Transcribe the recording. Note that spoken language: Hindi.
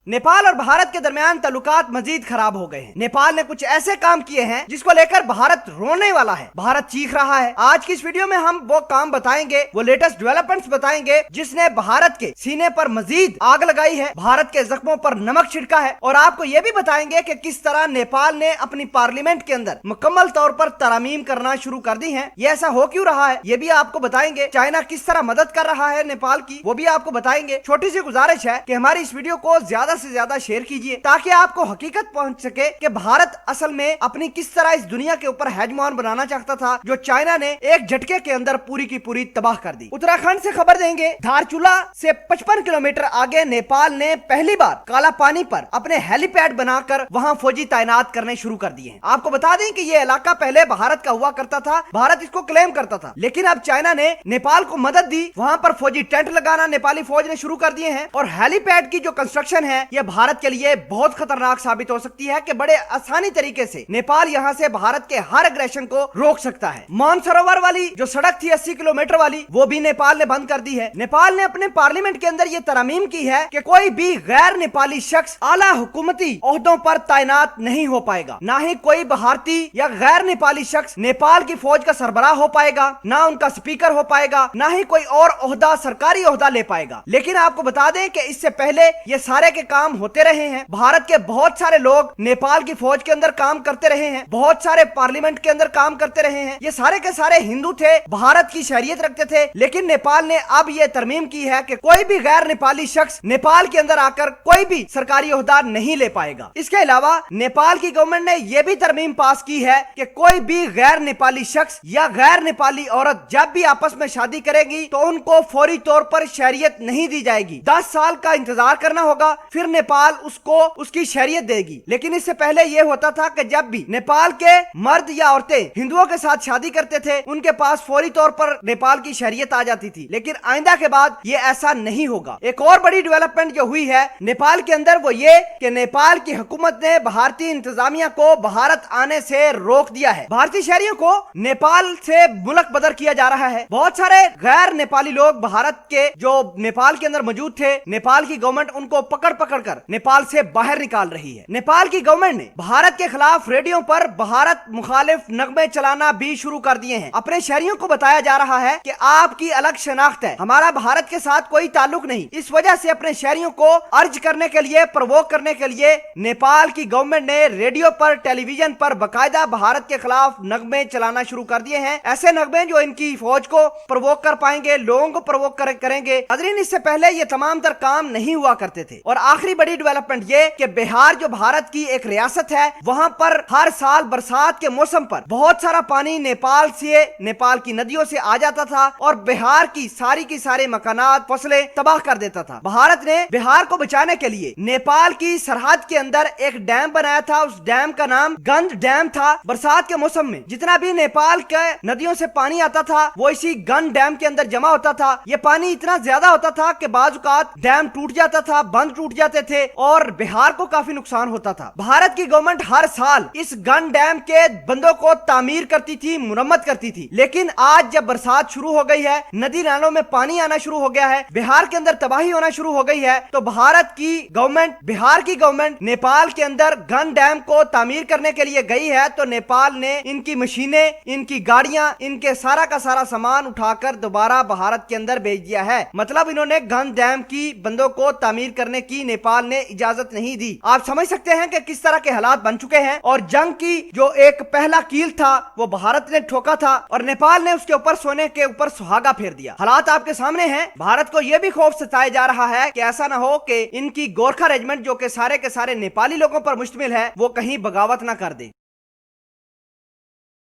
नेपाल और भारत के दरमियान ताल्लुकात मजीद खराब हो गए हैं। नेपाल ने कुछ ऐसे काम किए हैं जिसको लेकर भारत रोने वाला है, भारत चीख रहा है। आज की इस वीडियो में हम वो काम बताएंगे, वो लेटेस्ट डेवलपमेंट्स बताएंगे जिसने भारत के सीने पर मजीद आग लगाई है, भारत के जख्मों पर नमक छिड़का है। और आपको ये भी बताएंगे कि किस तरह नेपाल ने अपनी पार्लियामेंट के अंदर मुकम्मल तौर पर तरमीम करना शुरू कर दी है। ये ऐसा हो क्यों रहा है ये भी आपको बताएंगे। चाइना किस तरह मदद कर रहा है नेपाल की, वो भी आपको बताएंगे। छोटी सी गुजारिश है कि हमारी इस वीडियो को ज्यादा से ज्यादा शेयर कीजिए ताकि आपको हकीकत पहुंच सके कि भारत असल में अपनी किस तरह इस दुनिया के ऊपर हेजमोन बनाना चाहता था, जो चाइना ने एक झटके के अंदर पूरी की पूरी तबाह कर दी। उत्तराखंड से खबर देंगे, धारचूला से 55 किलोमीटर आगे नेपाल ने पहली बार काला पानी पर अपने हेलीपैड बनाकर वहां फौजी तैनात करने शुरू कर दिए हैं। आपको बता दें कि यह इलाका पहले भारत का हुआ करता था, भारत इसको क्लेम करता था, लेकिन अब चाइना ने नेपाल को मदद दी, वहां पर फौजी टेंट लगाना नेपाली फौज ने शुरू कर दिए हैं। और हेलीपैड की जो कंस्ट्रक्शन है यह भारत के लिए बहुत खतरनाक साबित हो सकती है कि बड़े आसानी तरीके से नेपाल यहां से भारत के हर एग्रेशन को रोक सकता है। मानसरोवर वाली जो सड़क थी 80 किलोमीटर वाली, वो भी नेपाल ने बंद कर दी है। नेपाल ने अपने पार्लियामेंट के अंदर यह तरमीम की है कि कोई भी गैर नेपाली शख्स आला हुकूमती ओहदों पर तैनात नहीं हो पाएगा, ना ही कोई भारतीय या गैर नेपाली शख्स नेपाल की फौज का सरबराह हो पाएगा, ना उनका स्पीकर हो पाएगा, ना ही कोई और ओहदा सरकारी ओहदा ले पाएगा। लेकिन आपको बता दें कि इससे पहले ये सारे के काम होते रहे हैं। भारत के बहुत सारे लोग नेपाल की फौज के अंदर काम करते रहे हैं, बहुत सारे पार्लियामेंट के अंदर काम करते रहे हैं। ये सारे के सारे हिंदू थे, भारत की शरीयत रखते थे। लेकिन नेपाल ने अब ये तरमीम की है कि कोई भी गैर नेपाली शख्स नेपाल के अंदर आकर कोई भी सरकारी ओहदा नहीं ले पाएगा। इसके अलावा नेपाल की गवर्नमेंट ने यह भी तरमीम पास की है कि कोई भी गैर नेपाली शख्स या गैर नेपाली औरत जब भी आपस में शादी करेगी तो उनको फौरी तौर पर शरीयत नहीं दी जाएगी। 10 साल का इंतजार करना होगा, फिर नेपाल उसको उसकी शरीयत देगी। लेकिन इससे पहले यह होता था कि जब भी नेपाल के मर्द या औरतें हिंदुओं के साथ शादी करते थे, उनके पास फौरी तौर पर नेपाल की शरीयत आ जाती थी। लेकिन आइंदा के बाद ये ऐसा नहीं होगा। एक और बड़ी डेवलपमेंट जो हुई है नेपाल के अंदर वो ये कि नेपाल की हुकूमत ने भारतीय इंतजामिया को भारत आने से रोक दिया है। भारतीय शहरियों को नेपाल से मुल्क बदर किया जा रहा है। बहुत सारे गैर नेपाली लोग भारत के जो नेपाल के अंदर मौजूद थे, नेपाल की गवर्नमेंट उनको पकड़ पकड़ कर नेपाल से बाहर निकाल रही है। नेपाल की गवर्नमेंट ने भारत के खिलाफ रेडियो पर भारत मुखालिफ नगमे चलाना भी शुरू कर दिए हैं। अपने शहरियों को बताया जा रहा है कि आपकी अलग शनाख्त है, हमारा भारत के साथ कोई ताल्लुक नहीं। इस वजह से अपने शहरियों को अर्ज करने के लिए, प्रवोक करने के लिए नेपाल की गवर्नमेंट ने रेडियो पर, टेलीविजन पर बाकायदा भारत के खिलाफ नगमे चलाना शुरू कर दिए हैं। ऐसे नगमे जो इनकी फौज को प्रवोक कर पाएंगे, लोगों को प्रवोक करेंगे। अदरीन, इससे पहले ये तमाम तर काम नहीं हुआ करते थे। और आखिरी बड़ी डेवलपमेंट ये कि बिहार जो भारत की एक रियासत है, वहां पर हर साल बरसात के मौसम पर बहुत सारा पानी नेपाल से, नेपाल की नदियों से आ जाता था और बिहार की सारे मकानात, फसलें तबाह कर देता था। भारत ने बिहार को बचाने के लिए नेपाल की सरहद के अंदर एक डैम बनाया था। उस डैम का नाम गंज डैम था। बरसात के मौसम में जितना भी नेपाल के नदियों से पानी आता था वो इसी गंज डैम के अंदर जमा होता था। ये पानी इतना ज्यादा होता था कि बाजुकात डैम टूट जाता था, बंद टूट जाते थे और बिहार को काफी नुकसान होता था। भारत की गवर्नमेंट हर साल इस गंज डैम के बंदों को तामीर करती थी, मुरम्मत करती थी। लेकिन आज जब बरसात शुरू हो गई है, नदी नालों में पानी आना शुरू हो गया है, बिहार के अंदर तबाही होना शुरू हो गई है, तो भारत की गवर्नमेंट, बिहार की गवर्नमेंट नेपाल के अंदर गंज डैम को तामीर करने के लिए गई है। तो नेपाल ने इनकी मशीनें, इनकी गाड़ियां, इनके सारा का सारा सामान उठाकर दोबारा भारत के अंदर भेज दिया है। मतलब इन्होंने गंज डैम की बंदों को तामीर करने की नेपाल ने इजाजत नहीं दी। आप समझ सकते हैं कि किस तरह के हालात बन चुके हैं। और जंग की जो एक पहला कील था वो भारत ने ठोका था और नेपाल ने उसके ऊपर सोने के ऊपर सुहागा फेर दिया। हालात आपके सामने हैं। भारत को यह भी खौफ सताया जा रहा है कि ऐसा ना हो कि इनकी गोरखा रेजिमेंट जो के सारे नेपाली लोगों पर मुश्तमिल है वो कहीं बगावत ना कर दे।